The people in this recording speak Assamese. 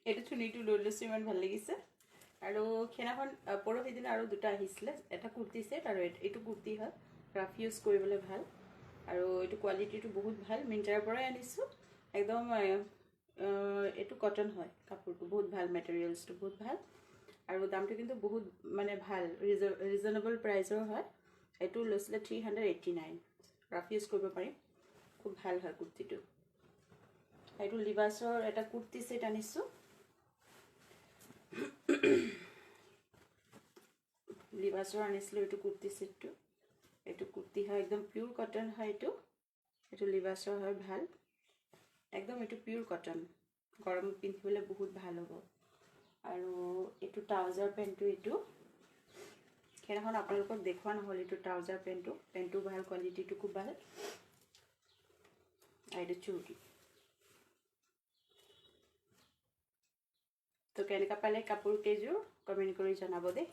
এইটো চুনিটো লৈ লৈছোঁ, ইমান ভাল লাগিছে। আৰু সেইদিনাখন পৰহি দিনা আৰু দুটা আহিছিলে, এটা কুৰ্তি ছেট আৰু এইটো কুৰ্তি হয়, ৰাফ ইউজ কৰিবলৈ ভাল। আৰু এইটো কোৱালিটিটো বহুত ভাল, মিন্ত্ৰাৰ পৰাই আনিছোঁ। একদম এইটো কটন হয়, কাপোৰটো বহুত ভাল, মেটেৰিয়েলছটো বহুত ভাল। আৰু দামটো কিন্তু বহুত মানে ভাল, ৰিজনেবল প্ৰাইজৰ হয়। এইটো লৈছিলে 389, ৰাফ ইউজ কৰিব পাৰিম, খুব ভাল হয় কুৰ্তিটো। এইটো লিভাছৰ এটা কুৰ্তি ছেট আনিছোঁ। লিভাছৰ আনিছিলোঁ এইটো কুৰ্তি ছেটটো। এইটো কুৰ্তি হয়, একদম পিয়'ৰ কটন হয়। এইটো লিভাছৰ হয়, ভাল একদম। এইটো পিয়'ৰ কটন, গৰমত পিন্ধিবলৈ বহুত ভাল হ'ব। আৰু এইটো ট্ৰাউজাৰ পেণ্টটো, এইটো সেইদিনাখন আপোনালোকক দেখুওৱা নহ'ল। এইটো ট্ৰাউজাৰ পেণ্টটো ভাল, কোৱালিটিটো খুব ভাল। আৰু এইটো চুৰ্তি। তো কেনেকুৱা পালে কাপোৰ কেইযোৰ কমেণ্ট কৰি জনাব দেই।